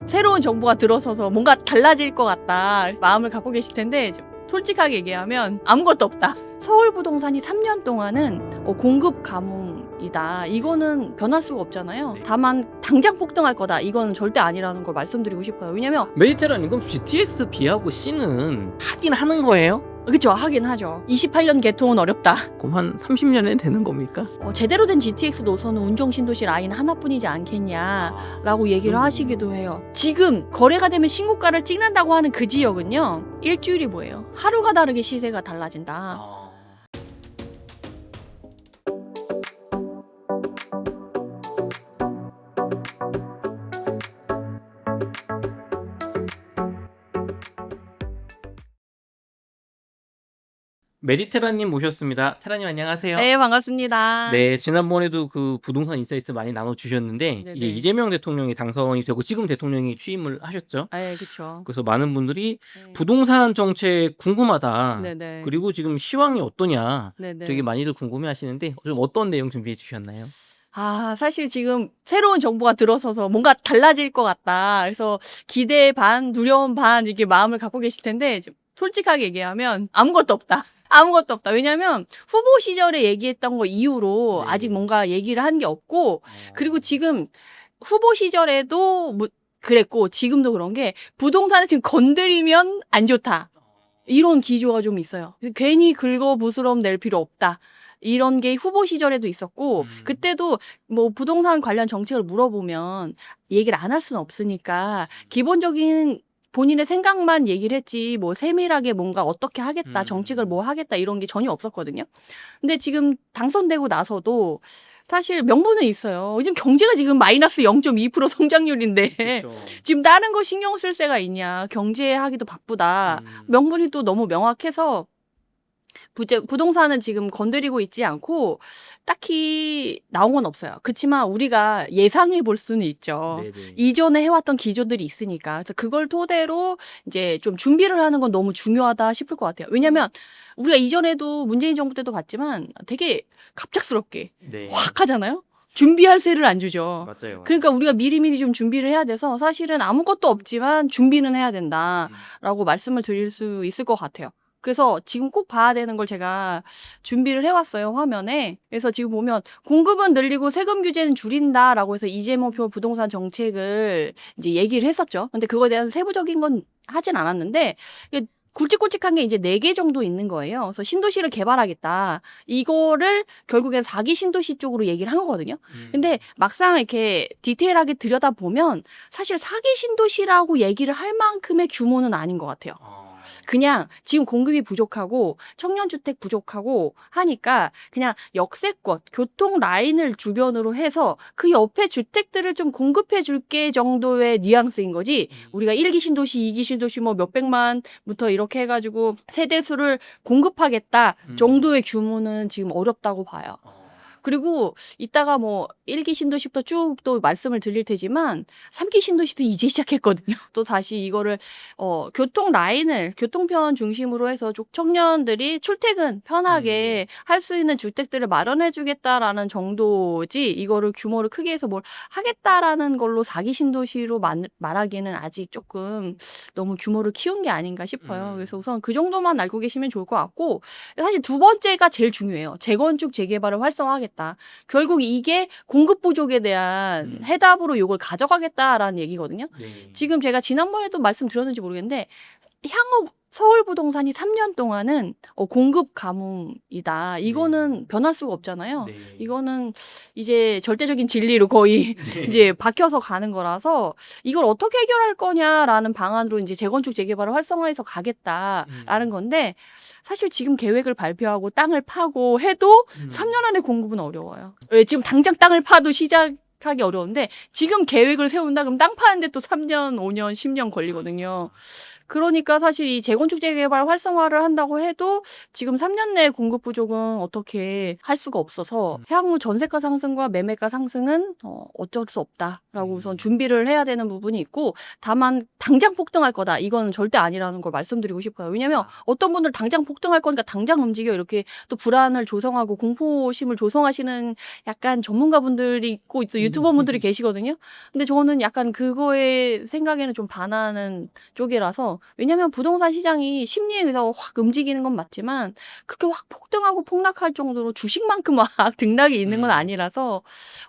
새로운 정부가 들어서서 뭔가 달라질 것 같다 마음을 갖고 계실 텐데 솔직하게 얘기하면 아무것도 없다. 서울 부동산이 3년 동안은 공급 가뭄이다. 이거는 변할 수가 없잖아요. 네. 다만 당장 폭등할 거다. 이건 절대 아니라는 걸 말씀드리고 싶어요. 왜냐면 메디테라님 그럼 GTX B하고 C는 하긴 하는 거예요? 그쵸, 하긴 하죠. 28년 개통은 어렵다. 그럼 한 30년에 되는 겁니까? 제대로 된 GTX 노선은 운정신도시 라인 하나뿐이지 않겠냐라고 얘기를 하시기도 해요. 지금 거래가 되면 신고가를 찍는다고 하는 그 지역은요, 일주일이 뭐예요? 하루가 다르게 시세가 달라진다. 메디테라님 모셨습니다. 테라님 안녕하세요. 네, 반갑습니다. 네, 지난번에도 그 부동산 인사이트 많이 나눠주셨는데 네네. 이제 이재명 대통령이 당선이 되고 지금 대통령이 취임을 하셨죠. 네, 그쵸. 그래서 많은 분들이 네. 부동산 정책 궁금하다. 네네. 그리고 지금 시황이 어떠냐 네네. 되게 많이들 궁금해하시는데 좀 어떤 내용 준비해 주셨나요? 사실 지금 새로운 정부가 들어서서 뭔가 달라질 것 같다. 그래서 기대 반, 두려움 반 이렇게 마음을 갖고 계실 텐데 솔직하게 얘기하면 아무것도 없다. 아무것도 없다. 왜냐면 후보 시절에 얘기했던 거 이후로 네. 아직 뭔가 얘기를 한 게 없고, 그리고 지금 후보 시절에도 그랬고 지금도 그런 게 부동산을 지금 건드리면 안 좋다. 이런 기조가 좀 있어요. 괜히 긁어부스럼 낼 필요 없다. 이런 게 후보 시절에도 있었고, 그때도 뭐 부동산 관련 정책을 물어보면 얘기를 안 할 수는 없으니까 기본적인 본인의 생각만 얘기를 했지 뭐 세밀하게 뭔가 어떻게 하겠다, 정책을 뭐 하겠다 이런 게 전혀 없었거든요. 근데 지금 당선되고 나서도 사실 명분은 있어요. 요즘 경제가 지금 마이너스 0.2% 성장률인데 그렇죠. 지금 다른 거 신경 쓸 새가 있냐. 경제하기도 바쁘다. 명분이 또 너무 명확해서 부동산은 지금 건드리고 있지 않고 딱히 나온 건 없어요. 그렇지만 우리가 예상해 볼 수는 있죠. 네네. 이전에 해왔던 기조들이 있으니까. 그래서 그걸 토대로 이제 좀 준비를 하는 건 너무 중요하다 싶을 것 같아요. 왜냐면 우리가 이전에도 문재인 정부 때도 봤지만 되게 갑작스럽게 네. 확 하잖아요. 준비할 새를 안 주죠. 맞아요. 그러니까 우리가 미리미리 좀 준비를 해야 돼서 사실은 아무것도 없지만 준비는 해야 된다라고 말씀을 드릴 수 있을 것 같아요. 그래서 지금 꼭 봐야 되는 걸 제가 준비를 해왔어요, 화면에. 그래서 지금 보면 공급은 늘리고 세금 규제는 줄인다라고 해서 이재명표 부동산 정책을 이제 얘기를 했었죠. 근데 그거에 대한 세부적인 건 하진 않았는데 굵직굵직한 게 이제 4개 정도 있는 거예요. 그래서 신도시를 개발하겠다. 이거를 결국엔 4기 신도시 쪽으로 얘기를 한 거거든요. 근데 막상 이렇게 디테일하게 들여다보면 사실 4기 신도시라고 얘기를 할 만큼의 규모는 아닌 것 같아요. 그냥 지금 공급이 부족하고 청년주택 부족하고 하니까 그냥 역세권, 교통 라인을 주변으로 해서 그 옆에 주택들을 좀 공급해 줄게 정도의 뉘앙스인 거지. 우리가 1기 신도시, 2기 신도시 뭐 몇백만부터 이렇게 해가지고 세대수를 공급하겠다 정도의 규모는 지금 어렵다고 봐요. 그리고 이따가 뭐 1기 신도시부터 쭉 또 말씀을 드릴 테지만 3기 신도시도 이제 시작했거든요. 또 다시 이거를 교통 라인을 교통편 중심으로 해서 청년들이 출퇴근 편하게 할 수 있는 주택들을 마련해 주겠다라는 정도지 이거를 규모를 크게 해서 뭘 하겠다라는 걸로 4기 신도시로 말하기는 아직 조금 너무 규모를 키운 게 아닌가 싶어요. 그래서 우선 그 정도만 알고 계시면 좋을 것 같고, 사실 두 번째가 제일 중요해요. 재건축 재개발을 활성화하겠다. 결국 이게 공급 부족에 대한 해답으로 이걸 가져가겠다라는 얘기거든요. 네. 지금 제가 지난번에도 말씀드렸는지 모르겠는데 향후 서울 부동산이 3년 동안은 공급 가뭄이다. 이거는 변할 수가 없잖아요. 네. 이거는 이제 절대적인 진리로 거의 네. 이제 박혀서 가는 거라서 이걸 어떻게 해결할 거냐라는 방안으로 이제 재건축 재개발을 활성화해서 가겠다라는 건데, 사실 지금 계획을 발표하고 땅을 파고 해도 3년 안에 공급은 어려워요. 왜 지금 당장 땅을 파도 시작하기 어려운데 지금 계획을 세운다 그럼 땅 파는데 또 3년, 5년, 10년 걸리거든요. 그러니까 사실 이 재건축 재개발 활성화를 한다고 해도 지금 3년 내 공급 부족은 어떻게 할 수가 없어서 향후 전세가 상승과 매매가 상승은 어쩔 수 없다라고 우선 준비를 해야 되는 부분이 있고, 다만 당장 폭등할 거다 이건 절대 아니라는 걸 말씀드리고 싶어요. 왜냐면 어떤 분들 당장 폭등할 거니까 당장 움직여 이렇게 또 불안을 조성하고 공포심을 조성하시는 약간 전문가분들이 있고 또 유튜버분들이 계시거든요. 근데 저는 약간 그거의 생각에는 좀 반하는 쪽이라서, 왜냐면 부동산 시장이 심리에 의해서 확 움직이는 건 맞지만 그렇게 확 폭등하고 폭락할 정도로 주식만큼 막 등락이 있는 건 아니라서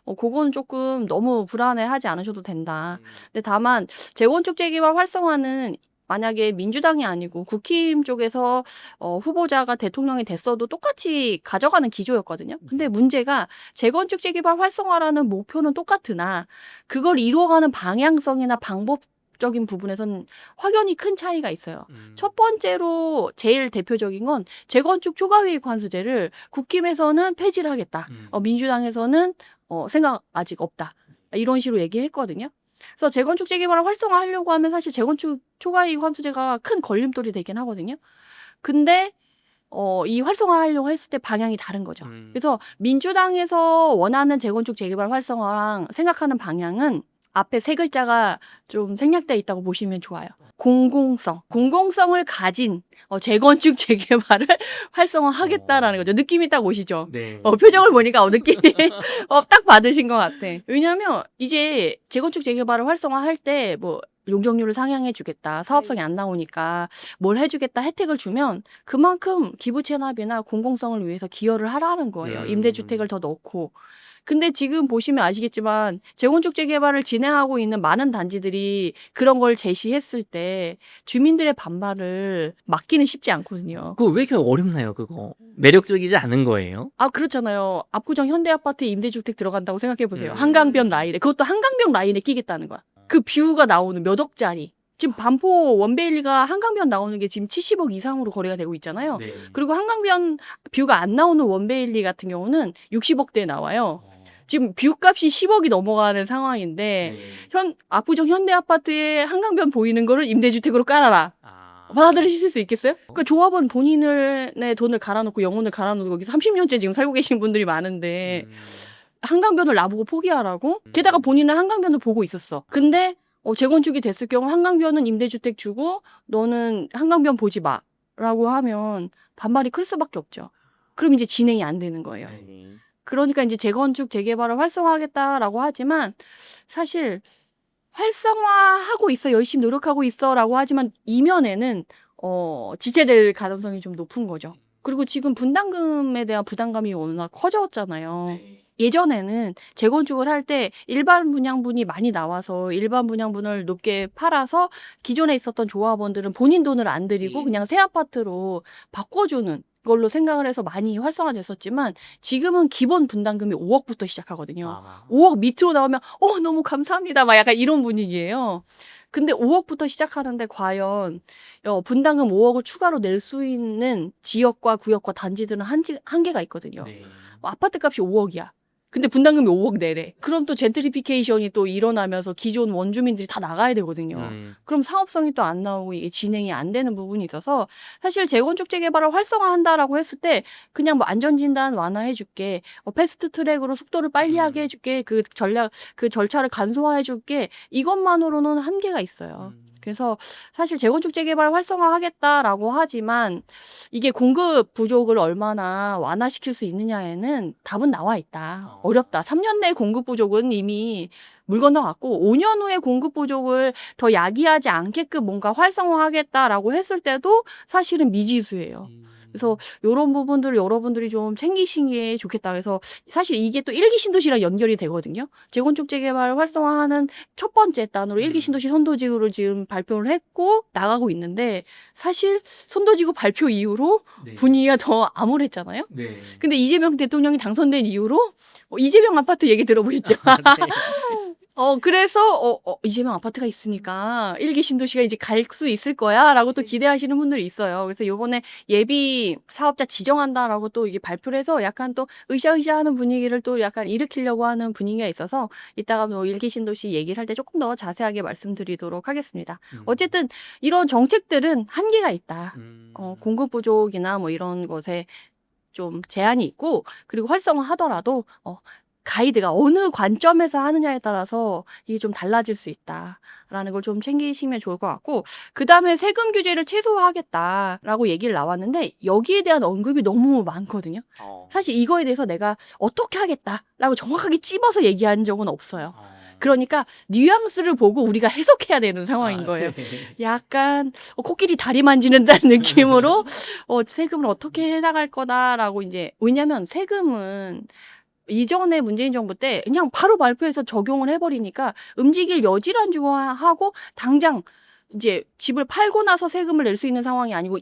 그거는 조금 너무 불안해하지 않으셔도 된다. 근데 다만 재건축 재개발 활성화는 만약에 민주당이 아니고 국힘 쪽에서 후보자가 대통령이 됐어도 똑같이 가져가는 기조였거든요. 근데 문제가 재건축 재개발 활성화라는 목표는 똑같으나 그걸 이루어가는 방향성이나 방법적인 부분에선 확연히 큰 차이가 있어요. 첫 번째로 제일 대표적인 건 재건축 초과이익 관수제를 국힘에서는 폐지를 하겠다. 민주당에서는 생각 아직 없다. 이런 식으로 얘기했거든요. 그래서 재건축 재개발을 활성화하려고 하면 사실 재건축 초과이익 환수제가 큰 걸림돌이 되긴 하거든요. 근데 이 활성화하려고 했을 때 방향이 다른 거죠. 그래서 민주당에서 원하는 재건축 재개발 활성화랑 생각하는 방향은 앞에 세 글자가 좀 생략돼 있다고 보시면 좋아요. 공공성을 가진 재건축 재개발을 활성화하겠다라는 거죠. 느낌이 딱 오시죠? 네. 표정을 보니까 느낌이 딱 받으신 것 같아. 왜냐하면 이제 재건축 재개발을 활성화할 때 뭐 용적률을 상향해 주겠다, 사업성이 안 나오니까 뭘 해주겠다 혜택을 주면 그만큼 기부 체납이나 공공성을 위해서 기여를 하라는 거예요. 임대주택을 더 넣고. 근데 지금 보시면 아시겠지만 재건축 재개발을 진행하고 있는 많은 단지들이 그런 걸 제시했을 때 주민들의 반발을 막기는 쉽지 않거든요. 그거 왜 이렇게 어렵나요, 그거? 매력적이지 않은 거예요? 그렇잖아요. 압구정 현대아파트에 임대주택 들어간다고 생각해 보세요. 한강변 라인에. 그것도 한강변 라인에 끼겠다는 거야. 그 뷰가 나오는 몇 억짜리. 지금 반포 원베일리가 한강변 나오는 게 지금 70억 이상으로 거래가 되고 있잖아요. 네. 그리고 한강변 뷰가 안 나오는 원베일리 같은 경우는 60억대에 나와요. 지금 뷰값이 10억이 넘어가는 상황인데 압구정 현대아파트에 한강변 보이는 거를 임대주택으로 깔아라. 받아들이실 수 있겠어요? 그 조합원 본인의 돈을 갈아놓고 영혼을 갈아놓고 거기 30년째 지금 살고 계신 분들이 많은데 한강변을 나보고 포기하라고? 게다가 본인은 한강변을 보고 있었어. 근데 재건축이 됐을 경우 한강변은 임대주택 주고 너는 한강변 보지 마 라고 하면 반발이 클 수밖에 없죠. 그럼 이제 진행이 안 되는 거예요. 그러니까 이제 재건축 재개발을 활성화하겠다라고 하지만 사실 활성화하고 있어, 열심히 노력하고 있어라고 하지만 이면에는 지체될 가능성이 좀 높은 거죠. 그리고 지금 분담금에 대한 부담감이 워낙 커졌잖아요. 예전에는 재건축을 할 때 일반 분양분이 많이 나와서 일반 분양분을 높게 팔아서 기존에 있었던 조합원들은 본인 돈을 안 들이고 그냥 새 아파트로 바꿔주는 걸로 생각을 해서 많이 활성화됐었지만 지금은 기본 분담금이 5억부터 시작하거든요. 5억 밑으로 나오면 너무 감사합니다 막 약간 이런 분위기예요. 근데 5억부터 시작하는데 과연 분담금 5억을 추가로 낼 수 있는 지역과 구역과 단지들은 한계가 있거든요. 아파트 값이 5억이야. 근데 분담금이 5억 내래. 그럼 또 젠트리피케이션이 또 일어나면서 기존 원주민들이 다 나가야 되거든요. 그럼 사업성이 또 안 나오고 이게 진행이 안 되는 부분이 있어서 사실 재건축 재개발을 활성화한다라고 했을 때 그냥 뭐 안전진단 완화해줄게, 패스트트랙으로 속도를 빨리 하게 해줄게, 그 절차를 간소화해줄게, 이것만으로는 한계가 있어요. 그래서 사실 재건축 재개발 활성화하겠다라고 하지만 이게 공급 부족을 얼마나 완화시킬 수 있느냐에는 답은 나와 있다. 어렵다. 3년 내 공급 부족은 이미 물 건너갔고 5년 후에 공급 부족을 더 야기하지 않게끔 뭔가 활성화하겠다라고 했을 때도 사실은 미지수예요. 그래서 이런 부분들을 여러분들이 좀 챙기시는 게 좋겠다. 그래서 사실 이게 또 1기 신도시랑 연결이 되거든요. 재건축 재개발 활성화하는 첫 번째 단으로 1기 신도시 선도지구를 지금 발표를 했고 나가고 있는데 사실 선도지구 발표 이후로 분위기가 더 암울했잖아요. 근데 이재명 대통령이 당선된 이후로 이재명 아파트 얘기 들어보셨죠? 그래서 이재명 아파트가 있으니까 일기 신도시가 이제 갈 수 있을 거야라고 또 기대하시는 분들이 있어요. 그래서 요번에 예비 사업자 지정한다라고 또 이게 발표를 해서 약간 또 으쌰으쌰하는 분위기를 또 약간 일으키려고 하는 분위기가 있어서 이따가 뭐 일기 신도시 얘기를 할 때 조금 더 자세하게 말씀드리도록 하겠습니다. 어쨌든 이런 정책들은 한계가 있다. 공급 부족이나 뭐 이런 것에 좀 제한이 있고, 그리고 활성화하더라도 가이드가 어느 관점에서 하느냐에 따라서 이게 좀 달라질 수 있다라는 걸 좀 챙기시면 좋을 것 같고, 그 다음에 세금 규제를 최소화하겠다라고 얘기를 나왔는데 여기에 대한 언급이 너무 많거든요. 사실 이거에 대해서 내가 어떻게 하겠다라고 정확하게 찝어서 얘기한 적은 없어요. 그러니까 뉘앙스를 보고 우리가 해석해야 되는 상황인 거예요. 약간 코끼리 다리 만지는다는 느낌으로 세금을 어떻게 해나갈 거다라고 이제, 왜냐면 세금은 이전에 문재인 정부 때 그냥 바로 발표해서 적용을 해버리니까 움직일 여지를 안 주고 하고 당장 이제 집을 팔고 나서 세금을 낼 수 있는 상황이 아니고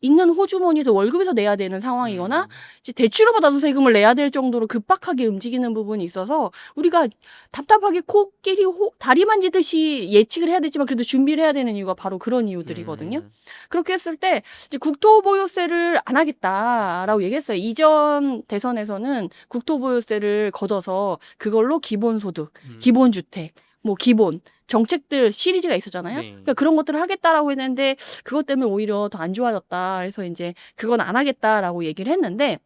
있는 호주머니에서 월급에서 내야 되는 상황이거나 이제 대출을 받아서 세금을 내야 될 정도로 급박하게 움직이는 부분이 있어서 우리가 답답하게 코끼리 다리 만지듯이 예측을 해야 되지만 그래도 준비를 해야 되는 이유가 바로 그런 이유들이거든요. 그렇게 했을 때 이제 국토보유세를 안 하겠다라고 얘기했어요. 이전 대선에서는 국토보유세를 걷어서 그걸로 기본소득, 기본주택, 뭐 기본 정책들 시리즈가 있었잖아요. 네. 그러니까 그런 것들을 하겠다라고 했는데 그것 때문에 오히려 더 안 좋아졌다. 그래서 이제 그건 안 하겠다라고 얘기를 했는데,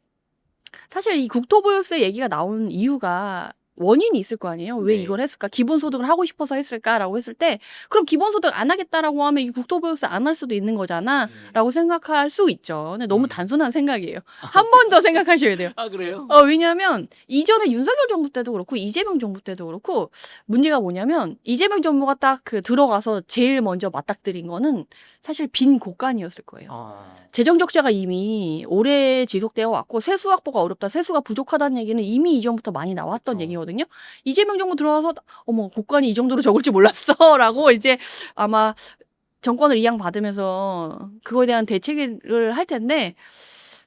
사실 이 국토보유세 얘기가 나온 이유가 원인이 있을 거 아니에요. 왜 네. 이걸 했을까? 기본소득을 하고 싶어서 했을까라고 했을 때, 그럼 기본소득 안 하겠다라고 하면 이 국토보유세 안 할 수도 있는 거잖아 라고 생각할 수 있죠. 근데 너무 단순한 생각이에요. 한 번 더 생각하셔야 돼요. 그래요? 왜냐면 이전에 윤석열 정부 때도 그렇고 이재명 정부 때도 그렇고 문제가 뭐냐면, 이재명 정부가 딱 그 들어가서 제일 먼저 맞닥뜨린 거는 사실 빈 곳간이었을 거예요. 재정 적자가 이미 오래 지속되어 왔고 세수 확보가 어렵다, 세수가 부족하다는 얘기는 이미 이전부터 많이 나왔던 얘기거든요. 이재명 정부 들어와서 어머 곳간이 이 정도로 적을 줄 몰랐어라고 이제 아마 정권을 이양받으면서 그거에 대한 대책을 할 텐데,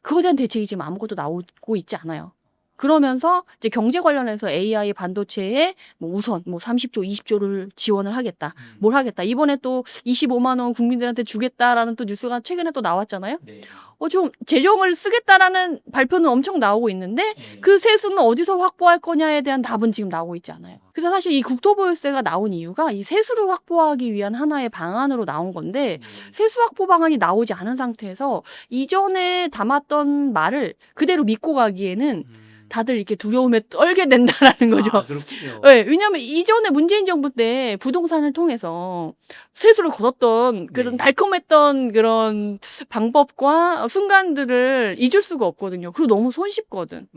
그거에 대한 대책이 지금 아무것도 나오고 있지 않아요. 그러면서 이제 경제 관련해서 AI 반도체에 뭐 우선 뭐 30조, 20조를 지원을 하겠다. 뭘 하겠다. 이번에 또 25만 원 국민들한테 주겠다라는 또 뉴스가 최근에 또 나왔잖아요. 네. 좀 재정을 쓰겠다라는 발표는 엄청 나오고 있는데 그 세수는 어디서 확보할 거냐에 대한 답은 지금 나오고 있지 않아요. 그래서 사실 이 국토보유세가 나온 이유가 이 세수를 확보하기 위한 하나의 방안으로 나온 건데, 세수 확보 방안이 나오지 않은 상태에서 이전에 담았던 말을 그대로 믿고 가기에는 다들 이렇게 두려움에 떨게 된다라는 거죠. 그렇군요. 네, 왜냐하면 이전에 문재인 정부 때 부동산을 통해서 세수를 걷었던 그런 네. 달콤했던 그런 방법과 순간들을 잊을 수가 없거든요. 그리고 너무 손쉽거든.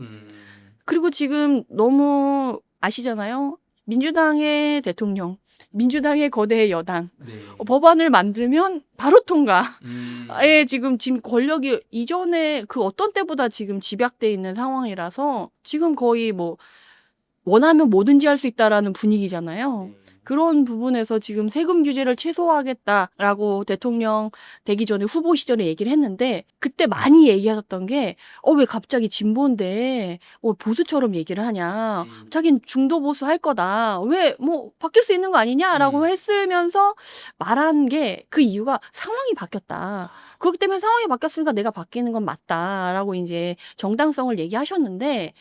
그리고 지금 너무 아시잖아요. 민주당의 대통령, 민주당의 거대 여당, 네. 법안을 만들면 바로 통과. 지금 권력이 이전에 그 어떤 때보다 지금 집약돼 있는 상황이라서 지금 거의 뭐 원하면 뭐든지 할 수 있다라는 분위기잖아요. 그런 부분에서 지금 세금 규제를 최소화하겠다라고 대통령 되기 전에 후보 시절에 얘기를 했는데, 그때 많이 얘기하셨던 게 왜 갑자기 진보인데 보수처럼 얘기를 하냐, 자긴 중도 보수 할 거다, 왜 뭐 바뀔 수 있는 거 아니냐라고 했으면서 말한 게, 그 이유가 상황이 바뀌었다. 그렇기 때문에 상황이 바뀌었으니까 내가 바뀌는 건 맞다라고 이제 정당성을 얘기하셨는데,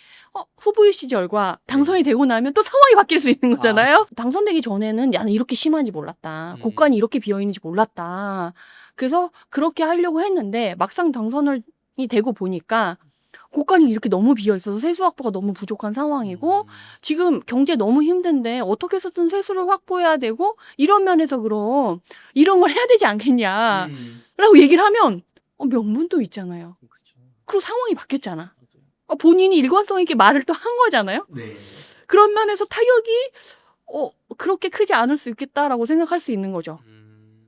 후보의 시절과 당선이 되고 나면 또 상황이 바뀔 수 있는 거잖아요. 당선되기 전에는 나는 이렇게 심한지 몰랐다. 곳간이 이렇게 비어있는지 몰랐다. 그래서 그렇게 하려고 했는데 막상 당선이 되고 보니까 곳간이 이렇게 너무 비어있어서 세수 확보가 너무 부족한 상황이고, 지금 경제 너무 힘든데 어떻게 해서든 세수를 확보해야 되고, 이런 면에서 그럼 이런 걸 해야 되지 않겠냐 라고 얘기를 하면 명분도 있잖아요. 그리고 상황이 바뀌었잖아. 본인이 일관성 있게 말을 또 한 거잖아요. 네. 그런 면에서 타격이 그렇게 크지 않을 수 있겠다라고 생각할 수 있는 거죠.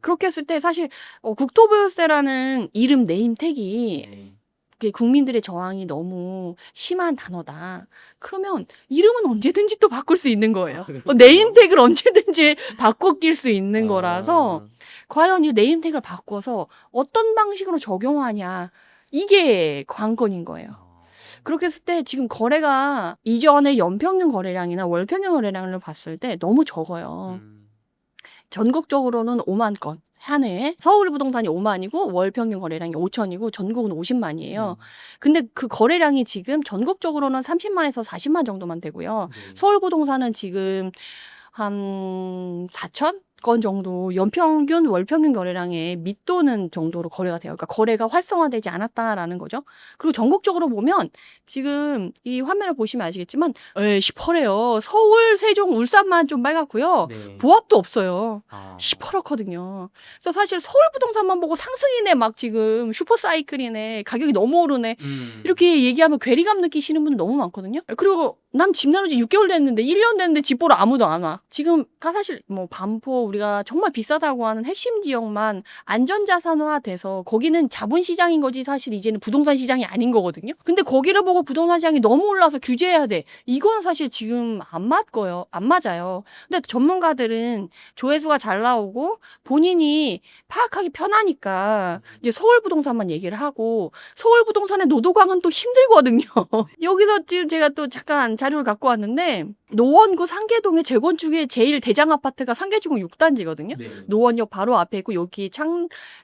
그렇게 했을 때 사실 국토보유세라는 이름 네임택이 네. 국민들의 저항이 너무 심한 단어다. 그러면 이름은 언제든지 또 바꿀 수 있는 거예요. 네임택을 언제든지 바꿔 낄 수 있는 거라서 과연 이 네임택을 바꿔서 어떤 방식으로 적용하냐, 이게 관건인 거예요. 그렇게 했을 때 지금 거래가 이전에 연평균 거래량이나 월평균 거래량을 봤을 때 너무 적어요. 전국적으로는 5만 건. 한 해에 서울 부동산이 5만이고 월 평균 거래량이 5천이고 전국은 50만이에요. 근데 그 거래량이 지금 전국적으로는 30만에서 40만 정도만 되고요. 서울 부동산은 지금 한 4천 건 정도 연평균 월평균 거래량에 밑도는 정도로 거래가 돼요. 그러니까 거래가 활성화되지 않았다라는 거죠. 그리고 전국적으로 보면 지금 이 화면을 보시면 아시겠지만 시퍼래요. 서울, 세종, 울산만 좀 빨갛고요. 네. 보합도 없어요. 아. 시퍼렇거든요. 그래서 사실 서울 부동산만 보고 상승이네 막 지금 슈퍼사이클이네 가격이 너무 오르네 이렇게 얘기하면 괴리감 느끼시는 분들 너무 많거든요. 그리고 난 집 나눈 지 6개월 됐는데 1년 됐는데 집 보러 아무도 안 와. 지금 사실 뭐 반포 우리가 정말 비싸다고 하는 핵심 지역만 안전자산화 돼서 거기는 자본시장인 거지 사실 이제는 부동산 시장이 아닌 거거든요. 근데 거기를 보고 부동산 시장이 너무 올라서 규제해야 돼. 이건 사실 지금 안 맞고요. 안 맞아요. 근데 전문가들은 조회수가 잘 나오고 본인이 파악하기 편하니까 이제 서울 부동산만 얘기를 하고 서울 부동산의 노도강은 또 힘들거든요. 여기서 지금 제가 또 잠깐 자료를 갖고 왔는데 노원구 상계동의 재건축의 제일 대장 아파트가 상계지구 6단지거든요. 네. 노원역 바로 앞에 있고 여기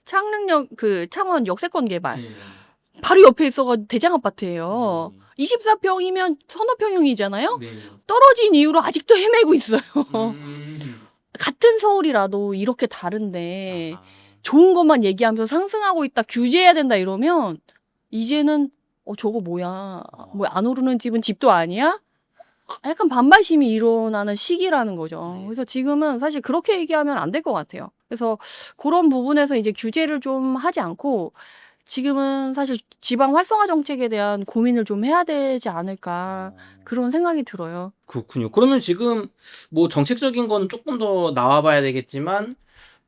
창릉역 그 창원 역세권 개발 네. 바로 옆에 있어가지고 대장 아파트예요. 24평이면 서너 평형이잖아요. 네. 떨어진 이유로 아직도 헤매고 있어요. 음. 같은 서울이라도 이렇게 다른데 아하. 좋은 것만 얘기하면서 상승하고 있다 규제해야 된다 이러면 이제는 저거 뭐야 뭐 안 오르는 집은 집도 아니야? 약간 반발심이 일어나는 시기라는 거죠. 네. 그래서 지금은 사실 그렇게 얘기하면 안 될 것 같아요. 그래서 그런 부분에서 이제 규제를 좀 하지 않고 지금은 사실 지방 활성화 정책에 대한 고민을 좀 해야 되지 않을까 그런 생각이 들어요. 그렇군요. 그러면 지금 뭐 정책적인 거는 조금 더 나와봐야 되겠지만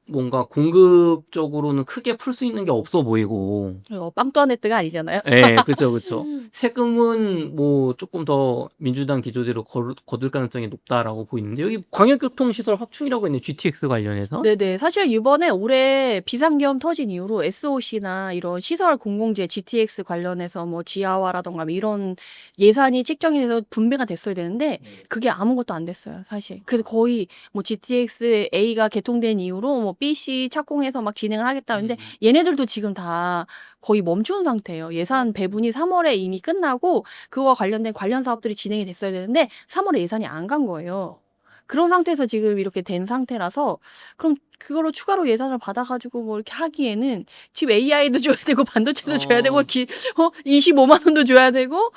뭔가 공급적으로는 크게 풀 수 있는 게 없어 보이고. 빵 떠네뜨가 아니잖아요. 네, 그렇죠, 그렇죠. 세금은 뭐 조금 더 민주당 기조대로 거둘 가능성이 높다라고 보이는데 여기 광역교통시설 확충이라고 있네. GTX 관련해서. 네네. 사실 이번에 올해 비상계엄 터진 이후로 SOC나 이런 시설 공공재 GTX 관련해서 뭐 지하화라던가 뭐 이런 예산이 책정이 돼서 분배가 됐어야 되는데 그게 아무것도 안 됐어요, 사실. 그래서 거의 뭐 GTX A가 개통된 이후로 뭐 B, C 착공해서 막 진행을 하겠다는데 얘네들도 지금 다 거의 멈춘 상태예요. 예산 배분이 3월에 이미 끝나고 그거와 관련된 관련 사업들이 진행이 됐어야 되는데 3월에 예산이 안 간 거예요. 그런 상태에서 지금 이렇게 된 상태라서 그럼 그거로 추가로 예산을 받아가지고 뭐 이렇게 하기에는 집 AI도 줘야 되고 반도체도 줘야 되고 25만 원도 줘야 되고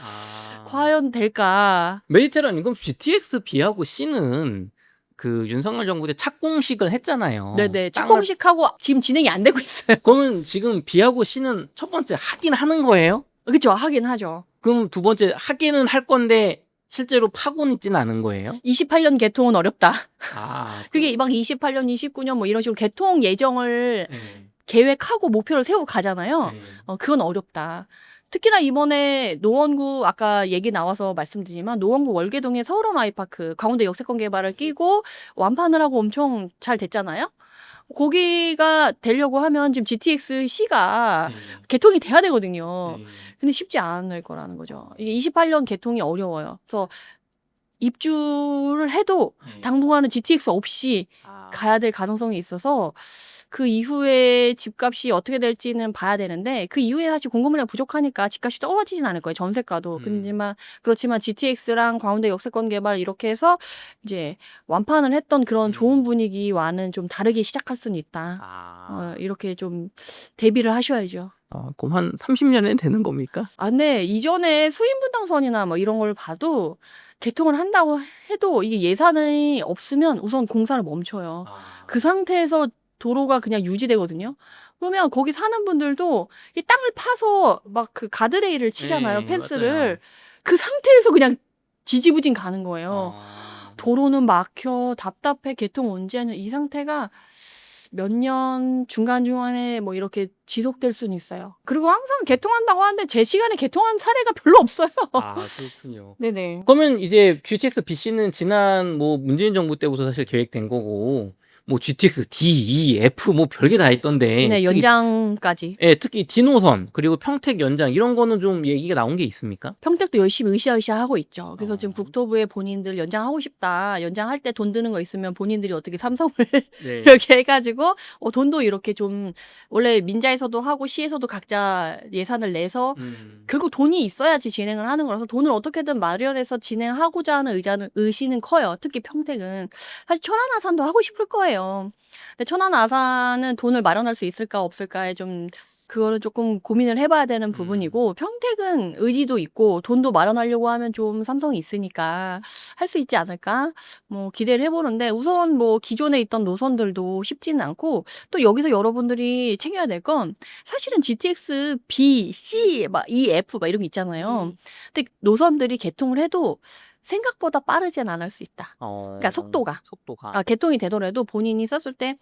과연 될까? 메디테라님 그럼 GTX B하고 C는 그 윤석열 정부 때 착공식을 했잖아요. 네네. 땅을- 착공식하고 지금 진행이 안 되고 있어요. 그러면 지금 B하고 C는 첫 번째 하긴 하는 거예요? 그렇죠. 하긴 하죠. 그럼 두 번째 하기는 할 건데 실제로 파고는 있지는 않은 거예요? 28년 개통은 어렵다. 아, 그게 막 28년, 29년 뭐 이런 식으로 개통 예정을 네. 계획하고 목표를 세우고 가잖아요. 네. 그건 어렵다. 특히나 이번에 노원구 아까 얘기 나와서 말씀드리지만 노원구 월계동에 서울원 아이파크 가운데 역세권 개발을 끼고 완판을 하고 엄청 잘 됐잖아요. 거기가 되려고 하면 지금 GTX C가 네. 개통이 돼야 되거든요. 네. 근데 쉽지 않을 거라는 거죠. 이게 28년 개통이 어려워요. 그래서 입주를 해도 네. 당분간은 GTX 없이 가야 될 가능성이 있어서 그 이후에 집값이 어떻게 될지는 봐야 되는데 그 이후에 사실 공급 물량 부족하니까 집값이 떨어지진 않을 거예요. 전세가도. 그렇지만 GTX랑 광운대 역세권 개발 이렇게 해서 이제 완판을 했던 그런 좋은 분위기와는 좀 다르게 시작할 수는 있다. 이렇게 좀 대비를 하셔야죠. 그럼 한 30년에 되는 겁니까? 근데 이전에 수인분당선이나 뭐 이런 걸 봐도 개통을 한다고 해도 이게 예산이 없으면 우선 공사를 멈춰요. 그 상태에서 도로가 그냥 유지되거든요. 그러면 거기 사는 분들도 이 땅을 파서 막 그 가드레일을 치잖아요. 네, 펜스를. 맞아요. 그 상태에서 그냥 지지부진 가는 거예요. 도로는 막혀 답답해 개통 언제 하냐 이 상태가 몇 년 중간중간에 뭐 이렇게 지속될 수는 있어요. 그리고 항상 개통한다고 하는데 제 시간에 개통한 사례가 별로 없어요. 그렇군요. 네네. 그러면 이제 GTX BC는 지난 뭐 문재인 정부 때부터 사실 계획된 거고 뭐 GTX D, E, F 뭐 별게 다 있던데 네, 특히 연장까지. 예, 특히 D노선 그리고 평택 연장 이런 거는 좀 얘기가 나온 게 있습니까? 평택도 열심히 으쌰으쌰 하고 있죠. 그래서 지금 어. 국토부에 본인들 연장하고 싶다. 연장할 때 돈 드는 거 있으면 본인들이 어떻게 삼성을 네. 이렇게 해가지고 돈도 이렇게 좀 원래 민자에서도 하고 시에서도 각자 예산을 내서 결국 돈이 있어야지 진행을 하는 거라서 돈을 어떻게든 마련해서 진행하고자 하는 의지는 커요. 특히 평택은 사실 천안아산도 하고 싶을 거예요. 근데 천안아산은 돈을 마련할 수 있을까 없을까에 좀 그거는 조금 고민을 해봐야 되는 부분이고 평택은 의지도 있고 돈도 마련하려고 하면 좀 삼성이 있으니까 할 수 있지 않을까 뭐 기대를 해보는데 우선 뭐 기존에 있던 노선들도 쉽지는 않고 또 여기서 여러분들이 챙겨야 될 건 사실은 GTX B, C, 막 E, F 막 이런 게 있잖아요. 근데 노선들이 개통을 해도 생각보다 빠르진 않을 수 있다. 그러니까 속도가. 개통이 되더라도 본인이 썼을 때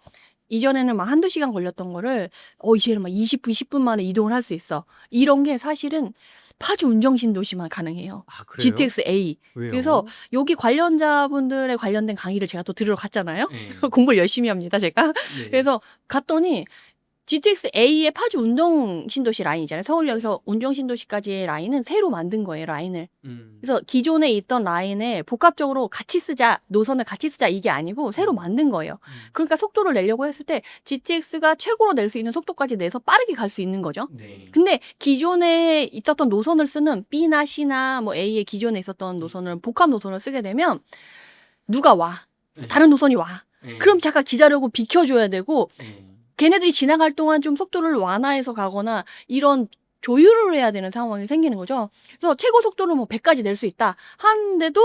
이전에는 막 한두 시간 걸렸던 거를 이제는 막 20분, 10분 만에 이동을 할 수 있어. 이런 게 사실은 파주 운정신도시만 가능해요. 아, 그래요? GTX A. 왜요? 그래서 여기 관련자분들의 관련된 강의를 제가 또 들으러 갔잖아요. 네. 공부를 열심히 합니다, 제가. 네. 그래서 갔더니 GTX A의 파주 운정신도시 라인이잖아요. 서울역에서 운정신도시까지의 라인은 새로 만든 거예요, 라인을. 그래서 기존에 있던 라인에 복합적으로 같이 쓰자, 노선을 같이 쓰자 이게 아니고 새로 만든 거예요. 그러니까 속도를 내려고 했을 때 GTX가 최고로 낼 수 있는 속도까지 내서 빠르게 갈 수 있는 거죠. 네. 근데 기존에 있었던 노선을 쓰는 B나 C나 뭐 A의 기존에 있었던 노선을 복합 노선을 쓰게 되면 누가 와. 네. 다른 노선이 와. 네. 그럼 잠깐 기다려고 비켜줘야 되고 네. 걔네들이 지나갈 동안 좀 속도를 완화해서 가거나 이런 조율을 해야 되는 상황이 생기는 거죠. 그래서 최고 속도를 뭐 100까지 낼 수 있다 하는데도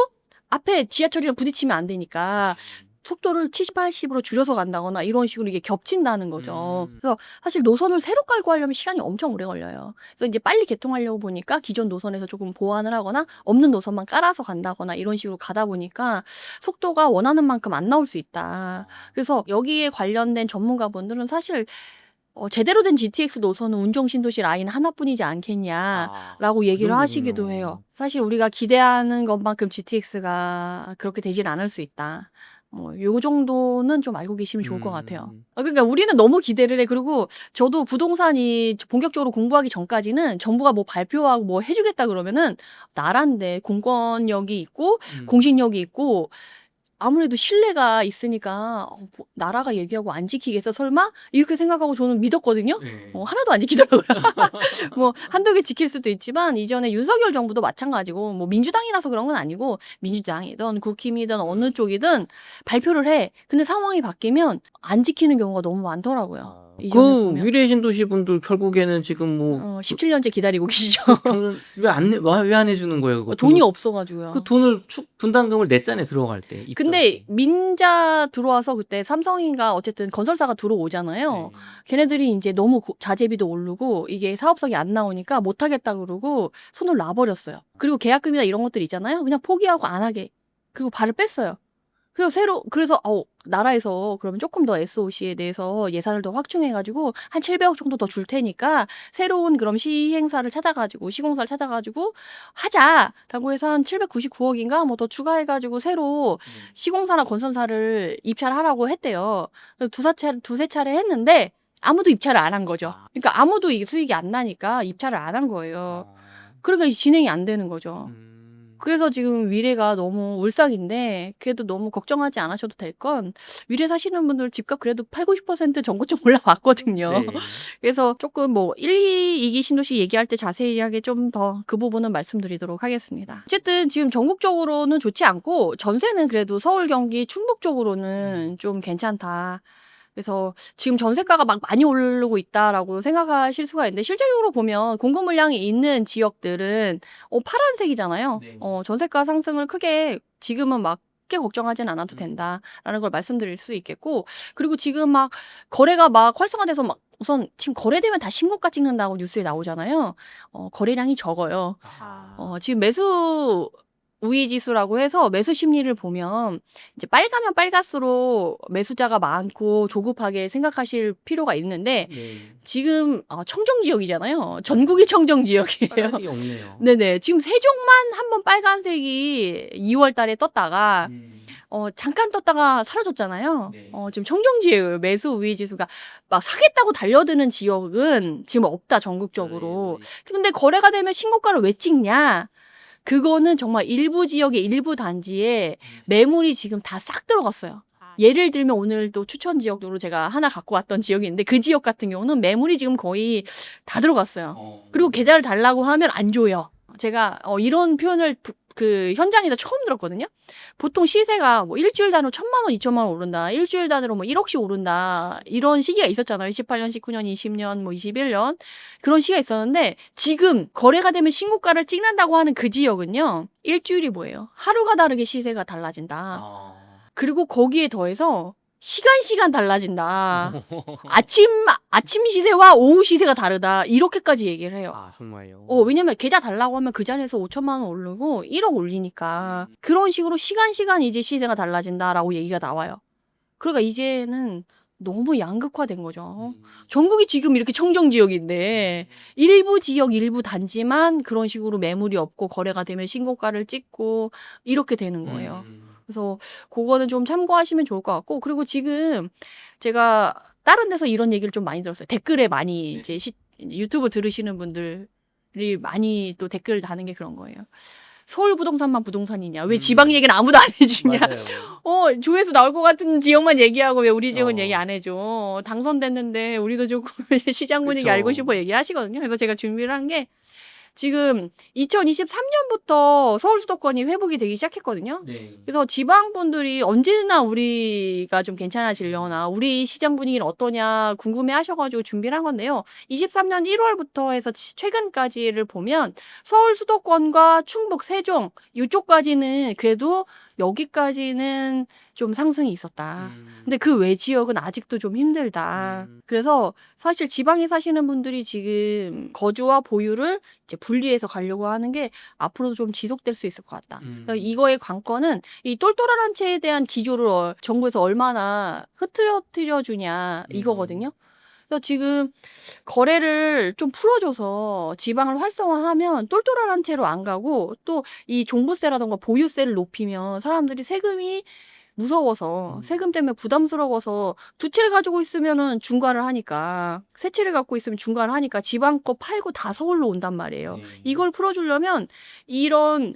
앞에 지하철이랑 부딪히면 안 되니까 속도를 70, 80으로 줄여서 간다거나 이런 식으로 이게 겹친다는 거죠. 그래서 사실 노선을 새로 깔고 하려면 시간이 엄청 오래 걸려요. 그래서 이제 빨리 개통하려고 보니까 기존 노선에서 조금 보완을 하거나 없는 노선만 깔아서 간다거나 이런 식으로 가다 보니까 속도가 원하는 만큼 안 나올 수 있다. 그래서 여기에 관련된 전문가분들은 사실 제대로 된 GTX 노선은 운정신도시 라인 하나뿐이지 않겠냐라고 얘기를 하시기도 해요. 사실 우리가 기대하는 것만큼 GTX가 그렇게 되진 않을 수 있다. 요 정도는 좀 알고 계시면 좋을 것 같아요. 그러니까 우리는 너무 기대를 해. 그리고 저도 부동산이 본격적으로 공부하기 전까지는 정부가 뭐 발표하고 뭐 해주겠다 그러면은 나라인데 공권력이 있고 공신력이 있고 아무래도 신뢰가 있으니까 나라가 얘기하고 안 지키겠어 설마? 이렇게 생각하고 저는 믿었거든요. 네. 하나도 안 지키더라고요. 뭐 한두 개 지킬 수도 있지만 이전에 윤석열 정부도 마찬가지고 뭐 민주당이라서 그런 건 아니고 민주당이든 국힘이든 어느 쪽이든 발표를 해. 근데 상황이 바뀌면 안 지키는 경우가 너무 많더라고요. 그 위례 신도시 분들 결국에는 지금 뭐 17년째 기다리고 계시죠. 왜 안 해주는 거예요? 그거? 돈이 없어가지고요. 그 돈을 분담금을 냈잖아요, 들어갈 때. 근데 민자 들어와서 그때 삼성인가 어쨌든 건설사가 들어오잖아요. 네. 걔네들이 이제 너무 자재비도 오르고 이게 사업성이 안 나오니까 못하겠다 그러고 손을 놔버렸어요. 그리고 계약금이나 이런 것들 있잖아요. 그냥 포기하고 안 하게. 그리고 발을 뺐어요. 그래서 나라에서 그러면 조금 더 SOC에 대해서 예산을 더 확충해가지고 한 700억 정도 더 줄 테니까 새로운 그럼 시행사를 찾아가지고 시공사를 찾아가지고 하자라고 해서 한 799억인가 뭐 더 추가해가지고 새로 시공사나 건설사를 입찰하라고 했대요. 두세 차례 했는데 아무도 입찰을 안 한 거죠. 그러니까 아무도 이 수익이 안 나니까 입찰을 안 한 거예요. 그러니까 진행이 안 되는 거죠. 그래서 지금 위례가 너무 울상인데 그래도 너무 걱정하지 않으셔도 될 건 위례 사시는 분들 집값 그래도 8, 90% 전고점 올라왔거든요. 네. 그래서 조금 뭐 1, 2기 신도시 얘기할 때 자세하게 좀 더 그 부분은 말씀드리도록 하겠습니다. 어쨌든 지금 전국적으로는 좋지 않고 전세는 그래도 서울, 경기, 충북 쪽으로는 좀 괜찮다. 그래서 지금 전세가가 막 많이 오르고 있다라고 생각하실 수가 있는데 실제적으로 보면 공급 물량이 있는 지역들은 파란색이잖아요. 네. 전세가 상승을 크게 지금은 막 크게 걱정하진 않아도 된다라는 걸 말씀드릴 수 있겠고 그리고 지금 막 거래가 막 활성화돼서 막 우선 지금 거래되면 다 신고가 찍는다고 뉴스에 나오잖아요. 거래량이 적어요. 지금 매수 우위 지수라고 해서 매수 심리를 보면 이제 빨가면 빨갈수록 매수자가 많고 조급하게 생각하실 필요가 있는데 네. 지금 청정 지역이잖아요. 전국이 청정 지역이에요. 빨간색이 없네요. 네네. 지금 세종만 한번 빨간색이 2월 달에 떴다가 잠깐 떴다가 사라졌잖아요. 네. 지금 청정지역이에요. 매수 우위 지수가 막 사겠다고 달려드는 지역은 지금 없다, 전국적으로. 근데 거래가 되면 신고가를 왜 찍냐? 그거는 정말 일부 지역의 일부 단지에 매물이 지금 다 싹 들어갔어요. 예를 들면 오늘도 추천 지역으로 제가 하나 갖고 왔던 지역이 있는데 그 지역 같은 경우는 매물이 지금 거의 다 들어갔어요. 그리고 계좌를 달라고 하면 안 줘요. 제가 이런 표현을 그 현장에서 처음 들었거든요. 보통 시세가 뭐 일주일 단위로 1,000만 원, 2천만 원 오른다. 일주일 단위로 뭐 1억씩 오른다. 이런 시기가 있었잖아요. 18년, 19년, 20년, 뭐 21년. 그런 시기가 있었는데 지금 거래가 되면 신고가를 찍는다고 하는 그 지역은요. 일주일이 뭐예요? 하루가 다르게 시세가 달라진다. 그리고 거기에 더해서 시간 달라진다. 아침 시세와 오후 시세가 다르다. 이렇게까지 얘기를 해요. 아, 정말요? 왜냐면 계좌 달라고 하면 그 자리에서 5천만 원 오르고 1억 올리니까 그런 식으로 시간 이제 시세가 달라진다라고 얘기가 나와요. 그러니까 이제는 너무 양극화된 거죠. 전국이 지금 이렇게 청정지역인데 일부 지역 일부 단지만 그런 식으로 매물이 없고 거래가 되면 신고가를 찍고 이렇게 되는 거예요. 그래서 그거는 좀 참고하시면 좋을 것 같고, 그리고 지금 제가 다른 데서 이런 얘기를 좀 많이 들었어요. 댓글에 많이 이제 유튜브 들으시는 분들이 많이 또 댓글 다는 게 그런 거예요. 서울 부동산만 부동산이냐? 왜 지방 얘기는 아무도 안 해주냐? 맞아요. 조회수 나올 것 같은 지역만 얘기하고 왜 우리 지역은 얘기 안 해줘? 당선됐는데 우리도 조금 시장 분위기 그쵸. 알고 싶어 얘기하시거든요. 그래서 제가 준비를 한 게 지금 2023년부터 서울 수도권이 회복이 되기 시작했거든요. 네. 그래서 지방 분들이 언제나 우리가 좀 괜찮아지려나, 우리 시장 분위기는 어떠냐 궁금해 하셔가지고 준비를 한 건데요. 23년 1월부터 해서 최근까지를 보면 서울 수도권과 충북, 세종 이쪽까지는 그래도 여기까지는 좀 상승이 있었다. 근데 그 외 지역은 아직도 좀 힘들다. 그래서 사실 지방에 사시는 분들이 지금 거주와 보유를 이제 분리해서 가려고 하는 게 앞으로도 좀 지속될 수 있을 것 같다. 그래서 이거의 관건은 이 똘똘한 한 채에 대한 기조를 정부에서 얼마나 흐트러뜨려 주냐 이거거든요. 그래서 지금 거래를 좀 풀어줘서 지방을 활성화하면 똘똘한 한 채로 안 가고 또 이 종부세라던가 보유세를 높이면 사람들이 세금이 무서워서 세금 때문에 부담스러워서 두 채를 가지고 있으면은 중과를 하니까 세 채를 갖고 있으면 중과를 하니까 지방 거 팔고 다 서울로 온단 말이에요. 이걸 풀어주려면 이런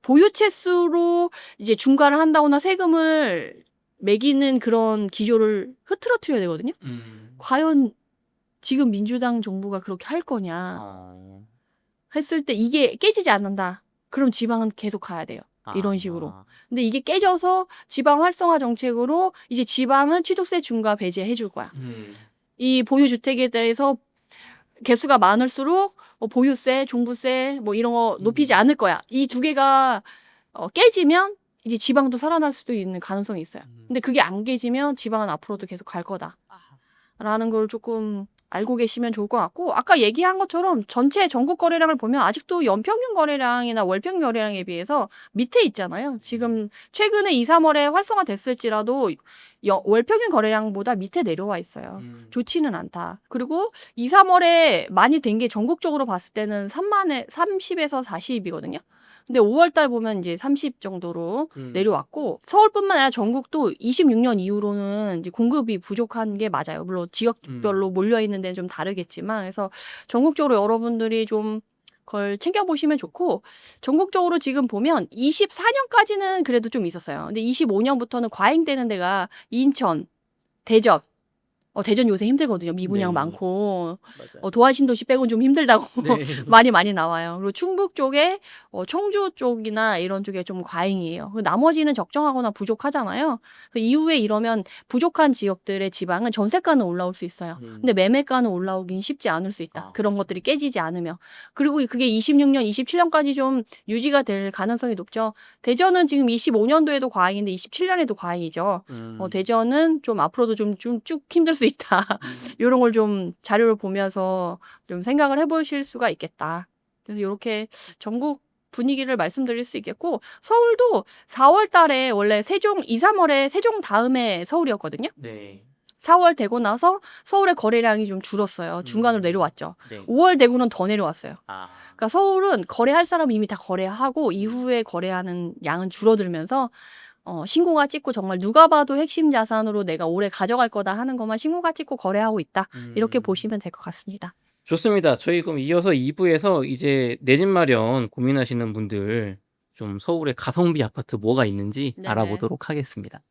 보유 채수로 이제 중과를 한다거나 세금을 매기는 그런 기조를 흐트러뜨려야 되거든요. 과연 지금 민주당 정부가 그렇게 할 거냐 했을 때 이게 깨지지 않는다. 그럼 지방은 계속 가야 돼요. 이런 식으로. 근데 이게 깨져서 지방 활성화 정책으로 이제 지방은 취득세 중과 배제해 줄 거야. 이 보유주택에 대해서 개수가 많을수록 보유세, 종부세 뭐 이런 거 높이지 않을 거야. 이 두 개가 깨지면 이제 지방도 살아날 수도 있는 가능성이 있어요. 근데 그게 안 깨지면 지방은 앞으로도 계속 갈 거다. 라는 걸 조금 알고 계시면 좋을 것 같고, 아까 얘기한 것처럼 전체 전국 거래량을 보면 아직도 연평균 거래량이나 월평균 거래량에 비해서 밑에 있잖아요. 지금 최근에 2, 3월에 활성화됐을지라도 월평균 거래량보다 밑에 내려와 있어요. 좋지는 않다. 그리고 2, 3월에 많이 된 게 전국적으로 봤을 때는 30에서 40이거든요. 근데 5월 달 보면 이제 30 정도로 내려왔고, 서울뿐만 아니라 전국도 26년 이후로는 이제 공급이 부족한 게 맞아요. 물론 지역별로 몰려 있는 데는 좀 다르겠지만, 그래서 전국적으로 여러분들이 좀 그걸 챙겨보시면 좋고, 전국적으로 지금 보면 24년까지는 그래도 좀 있었어요. 근데 25년부터는 과잉되는 데가 인천, 대전. 대전 요새 힘들거든요. 미분양 많고. 맞아요. 도안 신도시 빼곤 좀 힘들다고 네. 많이 나와요. 그리고 충북 쪽에 청주 쪽이나 이런 쪽에 좀 과잉이에요. 나머지는 적정하거나 부족하잖아요. 이후에 이러면 부족한 지역들의 지방은 전세가는 올라올 수 있어요. 근데 매매가는 올라오긴 쉽지 않을 수 있다. 그런 것들이 깨지지 않으면. 그리고 그게 26년, 27년까지 좀 유지가 될 가능성이 높죠. 대전은 지금 25년도에도 과잉인데 27년에도 과잉이죠. 대전은 좀 앞으로도 좀 쭉 힘들 수 있다. 이런 걸 좀 자료를 보면서 좀 생각을 해보실 수가 있겠다. 그래서 이렇게 전국 분위기를 말씀드릴 수 있겠고, 서울도 4월 달에 원래 세종 2, 3월에 세종 다음에 서울이었거든요. 네. 4월 되고 나서 서울의 거래량이 좀 줄었어요. 중간으로 내려왔죠. 네. 5월 되고는 더 내려왔어요. 아. 그러니까 서울은 거래할 사람은 이미 다 거래하고 이후에 거래하는 양은 줄어들면서 신고가 찍고 정말 누가 봐도 핵심 자산으로 내가 오래 가져갈 거다 하는 것만 신고가 찍고 거래하고 있다. 이렇게 보시면 될 것 같습니다. 좋습니다. 저희 그럼 이어서 2부에서 이제 내 집 마련 고민하시는 분들 좀 서울에 가성비 아파트 뭐가 있는지 네네. 알아보도록 하겠습니다.